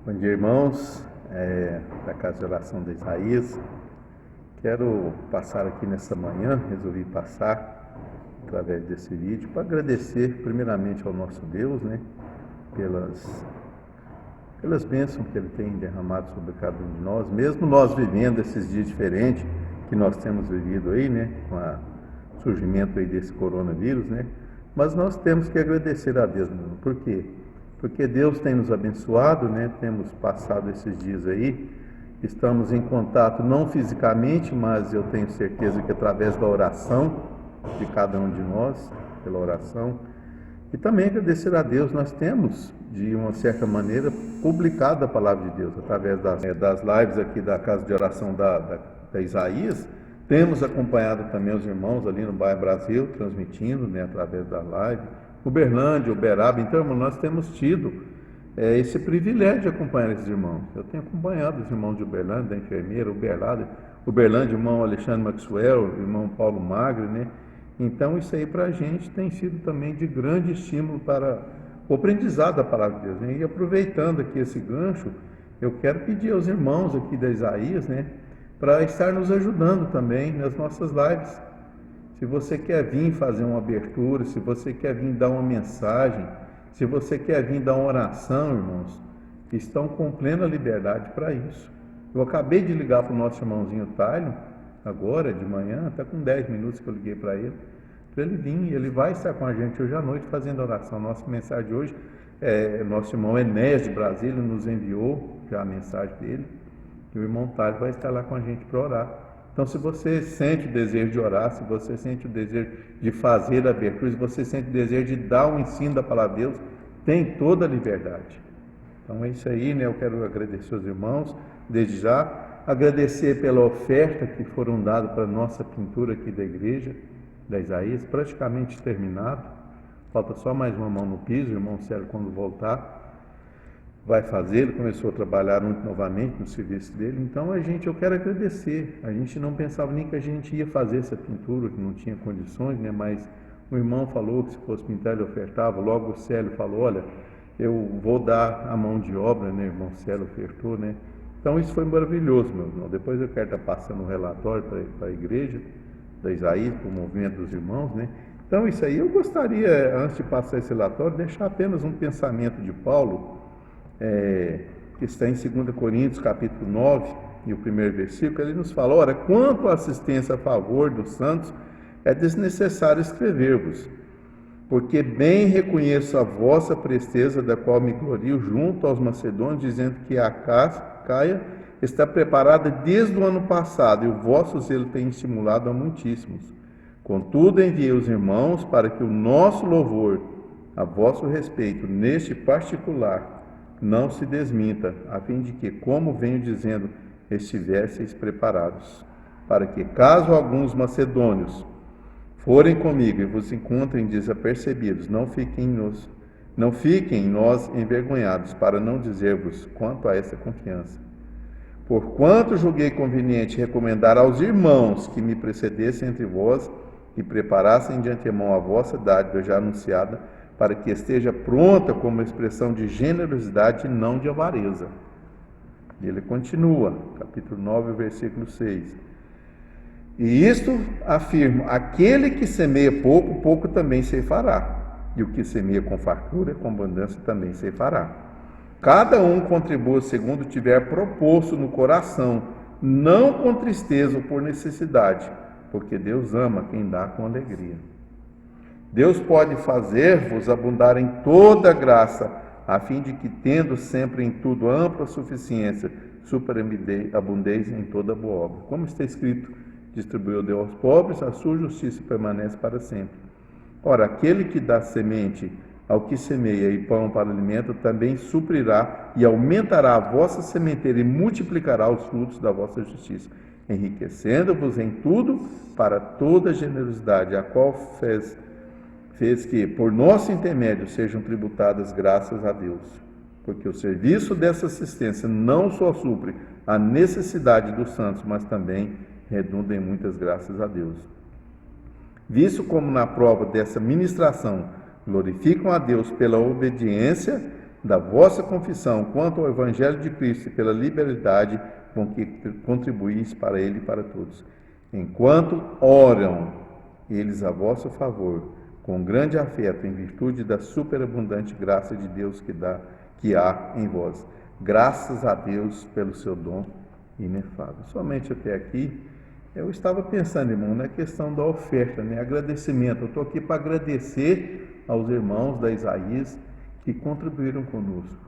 Bom dia, irmãos, da Casa de Oração de Isaías. Quero passar aqui nessa manhã, resolvi passar através desse vídeo para agradecer primeiramente ao nosso Deus, pelas bênçãos que Ele tem derramado sobre cada um de nós, mesmo nós vivendo esses dias diferentes que nós temos vivido aí, com o surgimento aí desse coronavírus, mas nós temos que agradecer a Deus mesmo. Por quê? Porque Deus tem nos abençoado, temos passado esses dias aí, estamos em contato não fisicamente, mas eu tenho certeza que através da oração de cada um de nós, pela oração, e também agradecer a Deus, nós temos, de uma certa maneira, publicado a palavra de Deus, através das lives aqui da Casa de Oração da Isaías, temos acompanhado também os irmãos ali no bairro Brasil, transmitindo, através da live, Uberlândia, Uberaba. Então, irmão, nós temos tido esse privilégio de acompanhar esses irmãos. Eu tenho acompanhado os irmãos de Uberlândia, da enfermeira, Uberlândia, irmão Alexandre Maxwell, irmão Paulo Magre, Então, isso aí para a gente tem sido também de grande estímulo para o aprendizado da palavra de Deus, E aproveitando aqui esse gancho, eu quero pedir aos irmãos aqui da Isaías, para estar nos ajudando também nas nossas lives. Se você quer vir fazer uma abertura, se você quer vir dar uma mensagem, se você quer vir dar uma oração, irmãos, estão com plena liberdade para isso. Eu acabei de ligar para o nosso irmãozinho Tailon, agora de manhã, até com 10 minutos que eu liguei para ele vir, ele vai estar com a gente hoje à noite fazendo oração. Nossa mensagem de hoje, nosso irmão Enéas de Brasília nos enviou já a mensagem dele, e o irmão Tailon vai estar lá com a gente para orar. Então, se você sente o desejo de orar, se você sente o desejo de fazer a abertura, se você sente o desejo de dar um ensino da palavra de Deus, tem toda a liberdade. Então, é isso aí, Eu quero agradecer aos irmãos, desde já, agradecer pela oferta que foram dadas para a nossa pintura aqui da igreja, da Isaías, praticamente terminado. Falta só mais uma mão no piso, o irmão Célio, quando voltar, vai fazer. Ele começou a trabalhar novamente no serviço dele. Então eu quero agradecer. A gente não pensava nem que a gente ia fazer essa pintura, que não tinha condições, mas o irmão falou que se fosse pintar ele ofertava. Logo o Célio falou: olha, eu vou dar a mão de obra, O irmão Célio ofertou, Então isso foi maravilhoso, meu irmão. Depois eu quero estar passando um relatório para a igreja da Isaías, para o movimento dos irmãos, Então isso aí eu gostaria, antes de passar esse relatório, deixar apenas um pensamento de Paulo, que está em 2 Coríntios, capítulo 9, e o primeiro versículo. Ele nos fala: ora, quanto à assistência a favor dos santos, é desnecessário escrever-vos, porque bem reconheço a vossa presteza, da qual me glorio junto aos macedônios, dizendo que a Caia está preparada desde o ano passado, e o vosso zelo tem estimulado a muitíssimos. Contudo, enviei os irmãos para que o nosso louvor a vosso respeito, neste particular, não se desminta, a fim de que, como venho dizendo, estivesseis preparados, para que, caso alguns macedônios forem comigo e vos encontrem desapercebidos, não fiquem nós envergonhados, para não dizer-vos quanto a essa confiança. Porquanto julguei conveniente recomendar aos irmãos que me precedessem entre vós e preparassem de antemão a vossa dádiva já anunciada, para que esteja pronta como expressão de generosidade e não de avareza. E ele continua, capítulo 9, versículo 6. E isto afirmo: aquele que semeia pouco, pouco também ceifará, e o que semeia com fartura, com abundância também ceifará. Cada um contribua segundo tiver proposto no coração, não com tristeza ou por necessidade, porque Deus ama quem dá com alegria. Deus pode fazer-vos abundar em toda graça, a fim de que, tendo sempre em tudo ampla suficiência, superabundeis em toda boa obra. Como está escrito: distribuiu Deus aos pobres, a sua justiça permanece para sempre. Ora, aquele que dá semente ao que semeia e pão para alimento, também suprirá e aumentará a vossa sementeira e multiplicará os frutos da vossa justiça, enriquecendo-vos em tudo para toda generosidade, a qual fez que, por nosso intermédio, sejam tributadas graças a Deus. Porque o serviço dessa assistência não só supre a necessidade dos santos, mas também redunda em muitas graças a Deus. Visto como na prova dessa ministração glorificam a Deus pela obediência da vossa confissão quanto ao Evangelho de Cristo e pela liberalidade com que contribuís para ele e para todos. Enquanto oram eles a vosso favor, com grande afeto, em virtude da superabundante graça de Deus que há em vós. Graças a Deus pelo seu dom inefável. Somente até aqui, eu estava pensando, irmão, na questão da oferta, né? Agradecimento. Eu estou aqui para agradecer aos irmãos da Isaías que contribuíram conosco.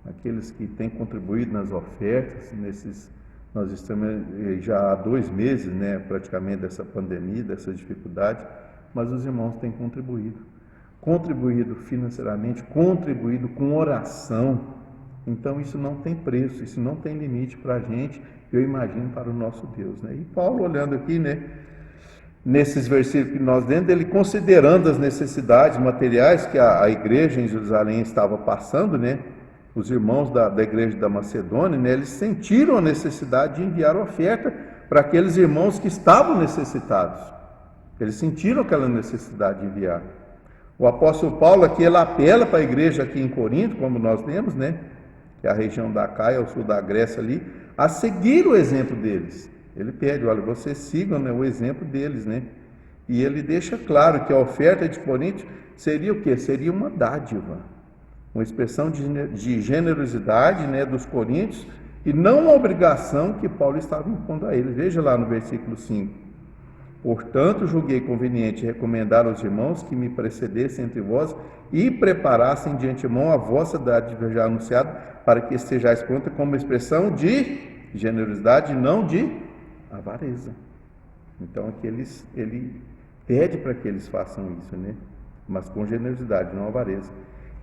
Aqueles que têm contribuído nas ofertas, nós estamos já há 2 meses, né, praticamente, dessa pandemia, dessa dificuldade, mas os irmãos têm contribuído financeiramente, contribuído com oração. Então isso não tem preço, isso não tem limite para a gente, eu imagino, para o nosso Deus, né? E Paulo, olhando aqui, né, nesses versículos que nós lemos, ele considerando as necessidades materiais que a igreja em Jerusalém estava passando, né? Os irmãos da igreja da Macedônia, né, eles sentiram a necessidade de enviar oferta para aqueles irmãos que estavam necessitados. Eles sentiram aquela necessidade de enviar. O apóstolo Paulo aqui, ele apela para a igreja aqui em Corinto, como nós lemos, né, que é a região da Caia, ao sul da Grécia ali, a seguir o exemplo deles. Ele pede, olha, vocês sigam, né, o exemplo deles, né? E ele deixa claro que a oferta de Corinto seria o quê? Seria uma dádiva, uma expressão de generosidade, né, dos coríntios, e não uma obrigação que Paulo estava impondo a eles. Veja lá no versículo 5. Portanto, julguei conveniente recomendar aos irmãos que me precedessem entre vós e preparassem de antemão a vossa dádiva já anunciada, para que estejais pronta como expressão de generosidade, não de avareza. Então, aqui ele pede para que eles façam isso, né? Mas com generosidade, não avareza.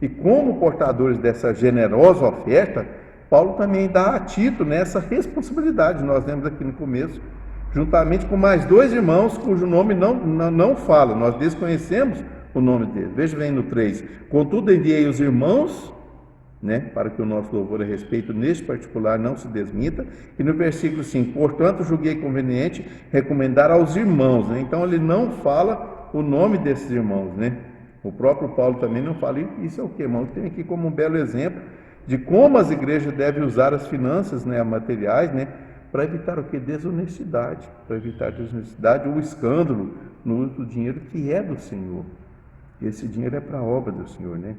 E como portadores dessa generosa oferta, Paulo também dá a Tito nessa responsabilidade. Nós lemos aqui no começo, juntamente com mais 2 irmãos cujo nome não fala, nós desconhecemos o nome deles. Veja bem no 3. Contudo, enviei os irmãos, né, para que o nosso louvor a respeito neste particular não se desminta. E no versículo 5, portanto, julguei conveniente recomendar aos irmãos, né? Então ele não fala o nome desses irmãos, né? O próprio Paulo também não fala. E isso é o que, irmão? Tem aqui como um belo exemplo de como as igrejas devem usar as finanças, né, materiais, né, para evitar o que? Desonestidade, para evitar desonestidade ou escândalo no uso do dinheiro que é do Senhor. Esse dinheiro é para a obra do Senhor, né?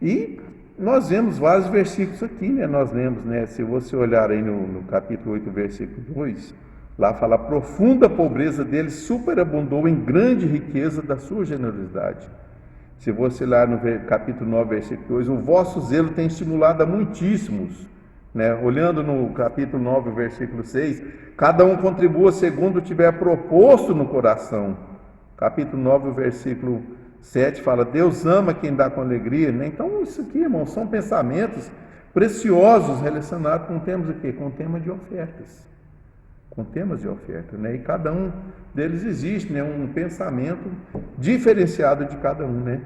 E nós vemos vários versículos aqui, né? Nós lemos, né? Se você olhar aí no capítulo 8, versículo 2, lá fala, a profunda pobreza deles superabundou em grande riqueza da sua generosidade. Se você olhar no capítulo 9, versículo 2, o vosso zelo tem estimulado a muitíssimos, né? Olhando no capítulo 9, versículo 6, cada um contribua segundo tiver proposto no coração. Capítulo 9, versículo 7 fala, Deus ama quem dá com alegria, né? Então isso aqui, irmãos, são pensamentos preciosos relacionados com temas o quê? Com o tema de ofertas, com temas de oferta, né? E cada um deles existe, né, um pensamento diferenciado de cada um, né?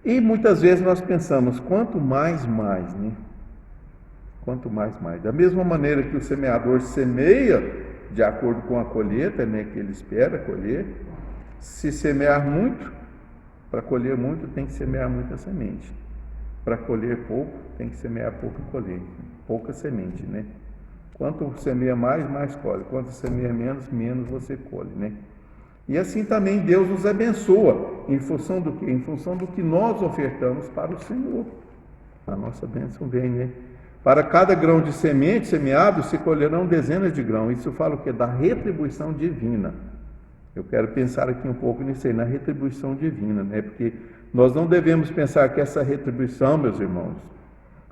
E muitas vezes nós pensamos, quanto mais, né? Quanto mais. Da mesma maneira que o semeador semeia de acordo com a colheita, né, que ele espera colher, se semear muito, para colher muito tem que semear muita semente. Para colher pouco, tem que semear pouca semente, né? Quanto semeia mais colhe. Quanto semeia menos você colhe, né? E assim também Deus nos abençoa, em função do quê? Em função do que nós ofertamos para o Senhor. A nossa bênção vem, né? Para cada grão de semente semeado, se colherão dezenas de grãos. Isso fala o quê? Da retribuição divina. Eu quero pensar aqui um pouco nisso aí, na retribuição divina, né? Porque nós não devemos pensar que essa retribuição, meus irmãos,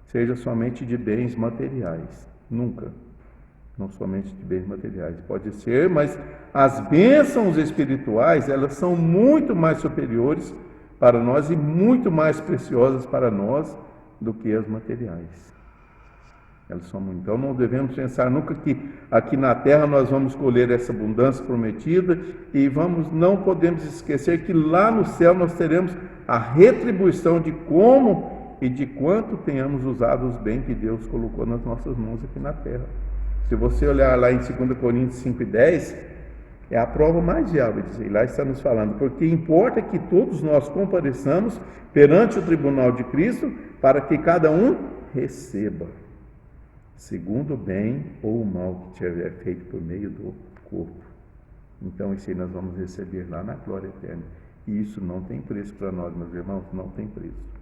seja somente de bens materiais. Nunca. Não somente de bens materiais. Pode ser, mas as bênçãos espirituais, elas são muito mais superiores para nós e muito mais preciosas para nós do que as materiais. Elas são muito. Então não devemos pensar nunca que aqui na terra nós vamos colher essa abundância prometida e não podemos esquecer que lá no céu nós teremos a retribuição de como e de quanto tenhamos usado os bens que Deus colocou nas nossas mãos aqui na terra. Se você olhar lá em 2 Coríntios 5:10, É a prova mais viável, diz aí. Lá está nos falando, porque importa que todos nós compareçamos perante o tribunal de Cristo, para que cada um receba, segundo o bem ou o mal que tiver feito por meio do corpo. Então, isso aí nós vamos receber lá na glória eterna. E isso não tem preço para nós, meus irmãos, não tem preço.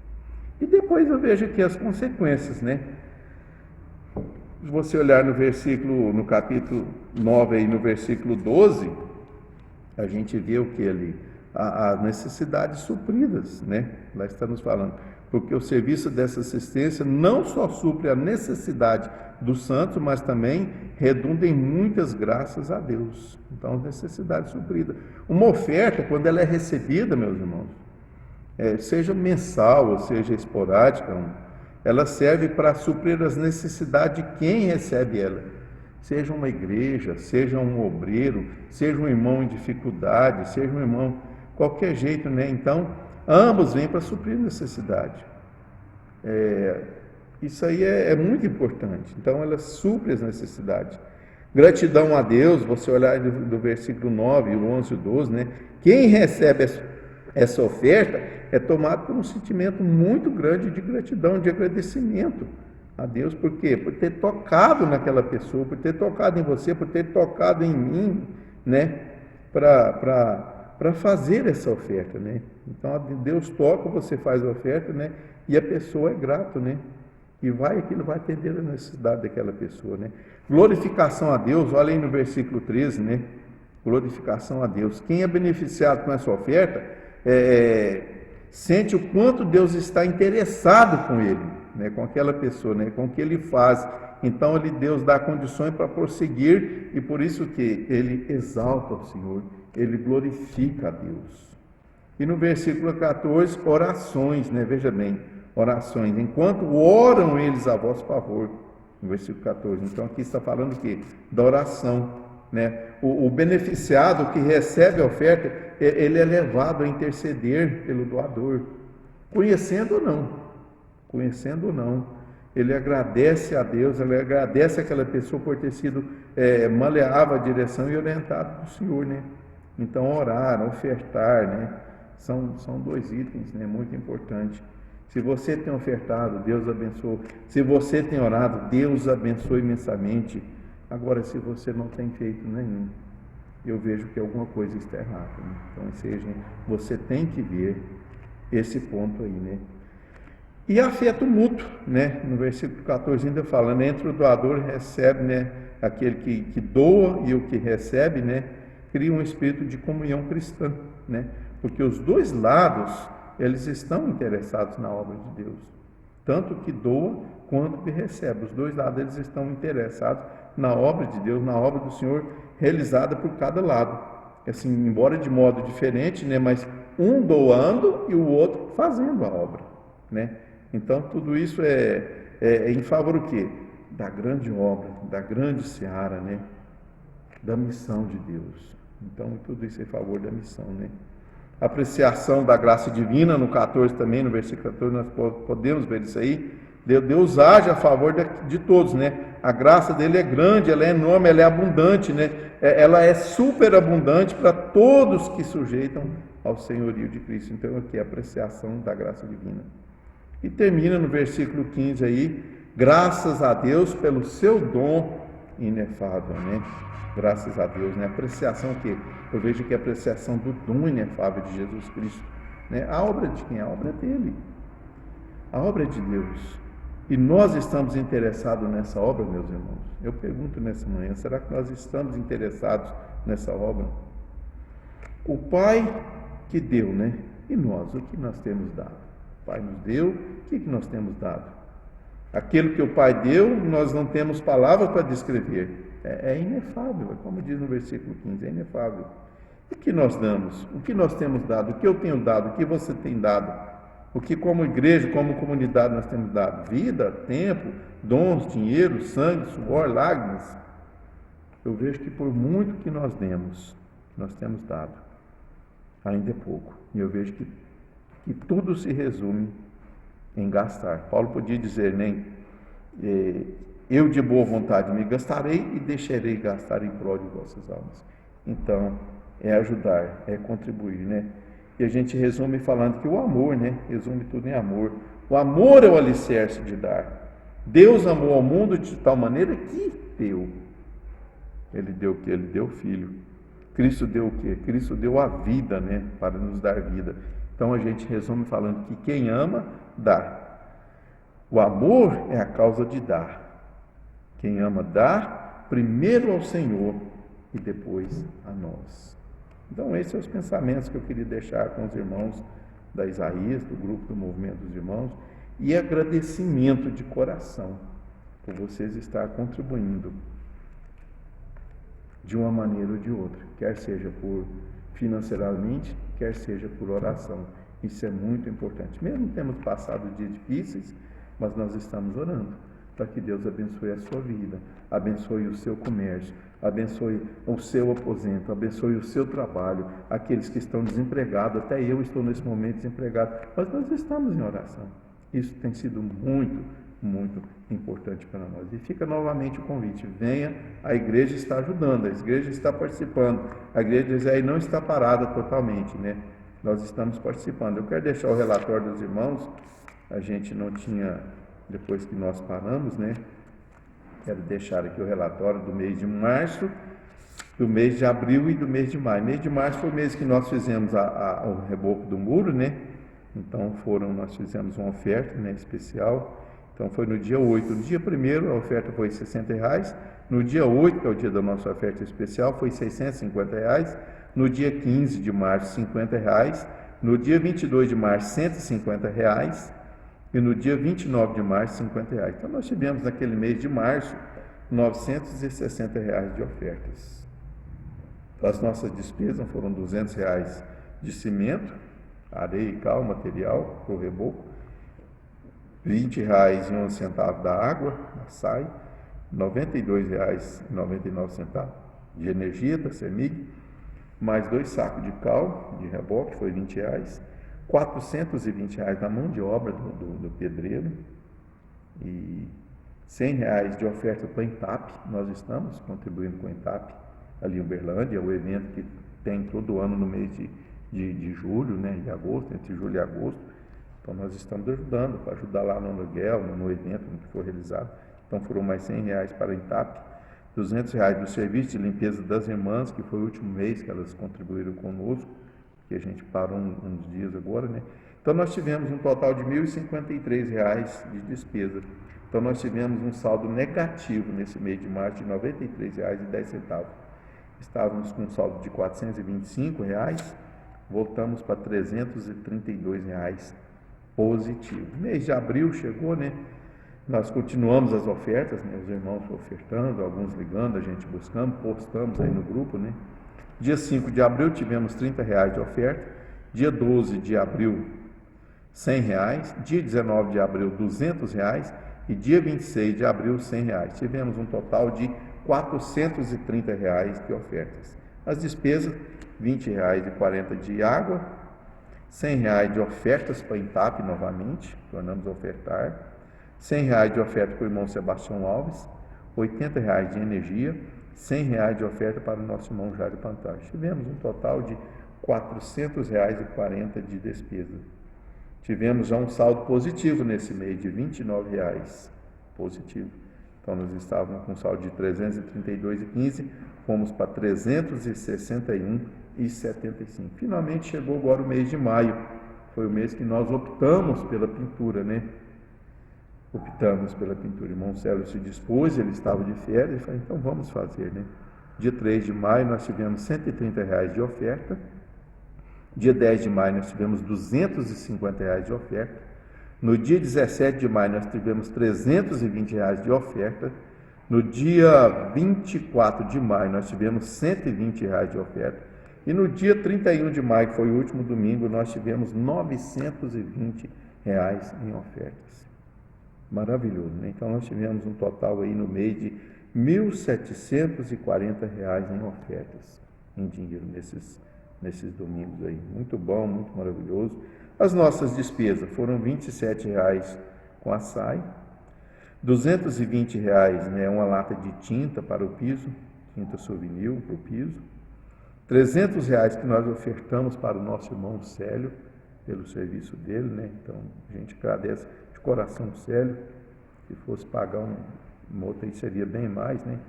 E depois eu vejo aqui as consequências, né? Se você olhar no capítulo 9, aí, no versículo 12, a gente vê o que ali? As necessidades supridas, né? Lá está nos falando. Porque o serviço dessa assistência não só supre a necessidade dos santos, mas também redunda em muitas graças a Deus. Então, necessidade suprida. Uma oferta, quando ela é recebida, meus irmãos, seja mensal ou seja esporádica, ela serve para suprir as necessidades de quem recebe ela. Seja uma igreja, seja um obreiro, seja um irmão em dificuldade, seja um irmão, qualquer jeito, né? Então, ambos vêm para suprir necessidade. Isso aí é muito importante. Então, ela supre as necessidades. Gratidão a Deus, você olhar do versículo 9, o 11 e o 12, né? Quem recebe essa oferta é tomado por um sentimento muito grande de gratidão, de agradecimento a Deus. Por quê? Por ter tocado naquela pessoa, por ter tocado em você, por ter tocado em mim, né? Para fazer essa oferta, né? Então, Deus toca, você faz a oferta, né? E a pessoa é grata, né? E aquilo vai atender a necessidade daquela pessoa, né? Glorificação a Deus, olha aí no versículo 13, né? Glorificação a Deus. Quem é beneficiado com essa oferta, sente o quanto Deus está interessado com ele, né? Com aquela pessoa, né? Com o que ele faz. Então, Deus dá condições para prosseguir, e por isso que ele exalta o Senhor, ele glorifica a Deus. E no versículo 14, orações, né? Veja bem, orações. Enquanto oram eles a vosso favor, no versículo 14. Então, aqui está falando o quê? Da oração, né? O beneficiado que recebe a oferta, ele é levado a interceder pelo doador, conhecendo ou não, ele agradece a Deus, ele agradece aquela pessoa por ter sido maleável à direção e orientado do Senhor, né? Então, orar, ofertar, né? São dois itens, né? Muito importantes. Se você tem ofertado, Deus abençoe. Se você tem orado, Deus abençoe imensamente. Agora, se você não tem feito nenhum, eu vejo que alguma coisa está errada, né? Então, você tem que ver esse ponto aí, né? E afeto mútuo, né? No versículo 14 ainda falando, entre o doador e recebe, né? Aquele que doa e o que recebe, né? Cria um espírito de comunhão cristã, né? Porque os dois lados, eles estão interessados na obra de Deus. Tanto que doa quanto que recebe. Os dois lados, eles estão interessados na obra de Deus, na obra do Senhor, realizada por cada lado. Assim, embora de modo diferente, né? Mas um doando e o outro fazendo a obra, né? Então, tudo isso é em favor do quê? Da grande obra, da grande seara, né? Da missão de Deus. Então, tudo isso é em favor da missão, né? Apreciação da graça divina, no 14 também, no versículo 14, nós podemos ver isso aí. Deus age a favor de todos, né? A graça dele é grande, ela é enorme, ela é abundante, né? Ela é superabundante para todos que sujeitam ao senhorio de Cristo. Então, aqui é a apreciação da graça divina. E termina no versículo 15 aí, graças a Deus pelo seu dom inefável, né? Graças a Deus, né? Apreciação que eu vejo que é a apreciação do dom inefável de Jesus Cristo, né? A obra de quem? A obra é dele. A obra é de Deus. E nós estamos interessados nessa obra, meus irmãos? Eu pergunto nessa manhã, será que nós estamos interessados nessa obra? O Pai que deu, né? E nós, o que nós temos dado? O Pai nos deu, o que nós temos dado? Aquilo que o Pai deu, nós não temos palavras para descrever. É inefável, como diz no versículo 15, é inefável. O que nós damos? O que nós temos dado? O que eu tenho dado? O que você tem dado? O que como igreja, como comunidade nós temos dado? Vida, tempo, dons, dinheiro, sangue, suor, lágrimas. Eu vejo que por muito que nós demos, nós temos dado. Ainda é pouco. E eu vejo que tudo se resume em gastar. Paulo podia dizer, né? Eu de boa vontade me gastarei e deixarei gastar em prol de vossas almas. Então, é ajudar, é contribuir, né? E a gente resume falando que o amor, né? Resume tudo em amor. O amor é o alicerce de dar. Deus amou ao mundo de tal maneira que deu. Ele deu o quê? Ele deu o Filho. Cristo deu o quê? Cristo deu a vida, né? Para nos dar vida. Então a gente resume falando que quem ama, dá. O amor é a causa de dar. Quem ama, dá primeiro ao Senhor e depois a nós. Então esses são os pensamentos que eu queria deixar com os irmãos da Isaías, do grupo do Movimento dos Irmãos, e agradecimento de coração por vocês estar contribuindo de uma maneira ou de outra, quer seja por financeiramente, quer seja por oração. Isso é muito importante. Mesmo temos passado dias difíceis, mas nós estamos orando para que Deus abençoe a sua vida, abençoe o seu comércio, abençoe o seu aposento, abençoe o seu trabalho, aqueles que estão desempregados. Até eu estou nesse momento desempregado, mas nós estamos em oração. Isso tem sido muito, muito importante para nós. E fica novamente o convite: venha, a igreja está ajudando, a igreja está participando, a igreja de Isaías não está parada totalmente, né? Nós estamos participando. Eu quero deixar o relatório dos irmãos, a gente não tinha, depois que nós paramos, né? Quero deixar aqui o relatório do mês de março, do mês de abril e do mês de maio. Mês de março foi o mês que nós fizemos o reboco do muro, né? Então nós fizemos uma oferta, né, especial. Então foi no dia 8. No dia 1º a oferta foi R$60. No dia 8, que é o dia da nossa oferta especial, foi R$650. No dia 15 de março, R$50. No dia 22 de março, R$150. E no dia 29 de março, R$50. Então nós tivemos naquele mês de março R$960 de ofertas. As nossas despesas foram R$200 de cimento, areia e cal, material para o reboco, R$20,01 da água, da SAI, R$92,99 de energia da CEMIG, mais 2 sacos de cal de reboque, foi R$20, R$420 da mão de obra do pedreiro e R$100 de oferta para a ENTAP. Nós estamos contribuindo com a ENTAP ali em Uberlândia, o evento que tem todo ano no mês de julho, né, e agosto, entre julho e agosto. Então nós estamos ajudando, para ajudar lá no aluguel, no evento que for realizado. Então foram mais R$100 para a ENTAP, R$200 do serviço de limpeza das irmãs, que foi o último mês que elas contribuíram conosco, que a gente parou uns dias agora, né? Então nós tivemos um total de R$1.053 de despesa. Então nós tivemos um saldo negativo nesse mês de março de R$93,10. Estávamos com um saldo de R$425, voltamos para R$332 positivo. Mês de abril chegou, né? Nós continuamos as ofertas, né? Os irmãos ofertando, alguns ligando, a gente buscando, postamos aí no grupo, né? Dia 5 de abril tivemos R$30 de oferta, dia 12 de abril R$100, dia 19 de abril R$200 e dia 26 de abril R$100. Tivemos um total de R$430 de ofertas. As despesas, R$20,40 de água, R$100 de ofertas para a ENTAP novamente, tornamos a ofertar, R$100 de oferta para o irmão Sebastião Alves, R$80 de energia, R$100 de oferta para o nosso irmão Jairo Pantage. Tivemos um total de R$400,40 de despesa. Tivemos já um saldo positivo nesse mês de R$29 positivo. Então nós estávamos com um saldo de R$332,15, fomos para R$361,75. Finalmente chegou agora o mês de maio. Foi o mês que nós optamos pela pintura, né? Optamos pela pintura. O irmão Célio se dispôs, ele estava de férias, e falou, então vamos fazer, né? Dia 3 de maio nós tivemos R$130 de oferta. Dia 10 de maio nós tivemos R$250 de oferta. No dia 17 de maio nós tivemos R$320 de oferta. No dia 24 de maio nós tivemos R$120 de oferta. E no dia 31 de maio, que foi o último domingo, nós tivemos R$920 em ofertas. Maravilhoso, né? Então nós tivemos um total aí no mês de R$1.740 em ofertas, em dinheiro, nesses domingos aí. Muito bom, muito maravilhoso. As nossas despesas foram R$27 com a SAI, R$220, né, uma lata de tinta para o piso, tinta souvenir para o piso, R$ 300 que nós ofertamos para o nosso irmão Célio, pelo serviço dele, né? Então, a gente agradece de coração, Célio. Se fosse pagar uma outra aí seria bem mais, né? R$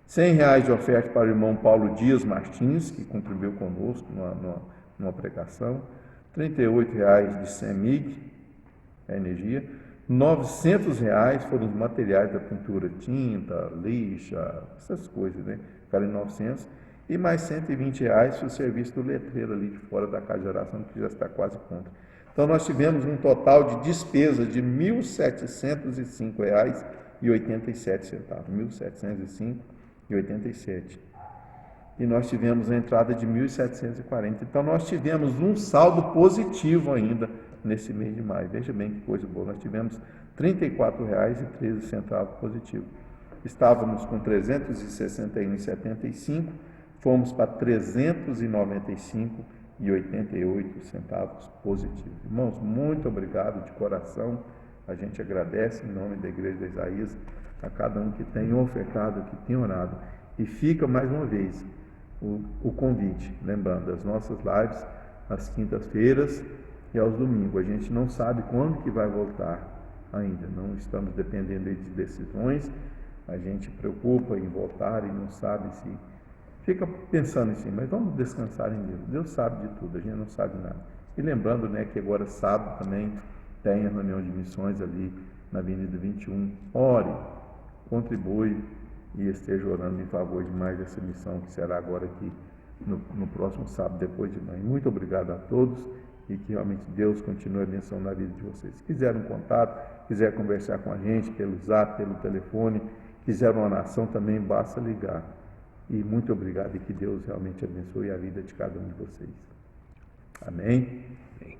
100 de oferta para o irmão Paulo Dias Martins, que contribuiu conosco numa pregação. R$ 38 de CEMIG, a energia. R$ 900 foram os materiais da pintura, tinta, lixa, essas coisas, né? Ficaram em 900. E mais R$ 120 foi o serviço do letreiro ali de fora da casa de oração, que já está quase pronto. Então, nós tivemos um total de despesa de R$ 1.705,87. R$ 1.705,87. E nós tivemos a entrada de 1.740. Então, nós tivemos um saldo positivo ainda nesse mês de maio. Veja bem que coisa boa. Nós tivemos R$ 34,13 positivo. Estávamos com 361,75, fomos para 395,88 positivo. Irmãos, muito obrigado de coração. A gente agradece em nome da Igreja de Isaías a cada um que tem ofertado, que tem orado. E fica mais uma vez o convite, lembrando as nossas lives às quintas-feiras e aos domingos. A gente não sabe quando que vai voltar ainda, não estamos dependendo de decisões. A gente preocupa em voltar e não sabe se... Fica pensando assim, mas vamos descansar em Deus. Deus sabe de tudo, a gente não sabe nada. E lembrando, né, que agora sábado também tem a reunião de missões ali na Avenida 21. Ore, contribui e esteja orando em favor de mais essa missão que será agora aqui no próximo sábado, depois de manhã. Muito obrigado a todos e que realmente Deus continue abençoando a vida de vocês. Se quiser um contato, quiser conversar com a gente pelo zap, pelo telefone, quiser uma oração também, basta ligar. E muito obrigado e que Deus realmente abençoe a vida de cada um de vocês. Amém? Amém.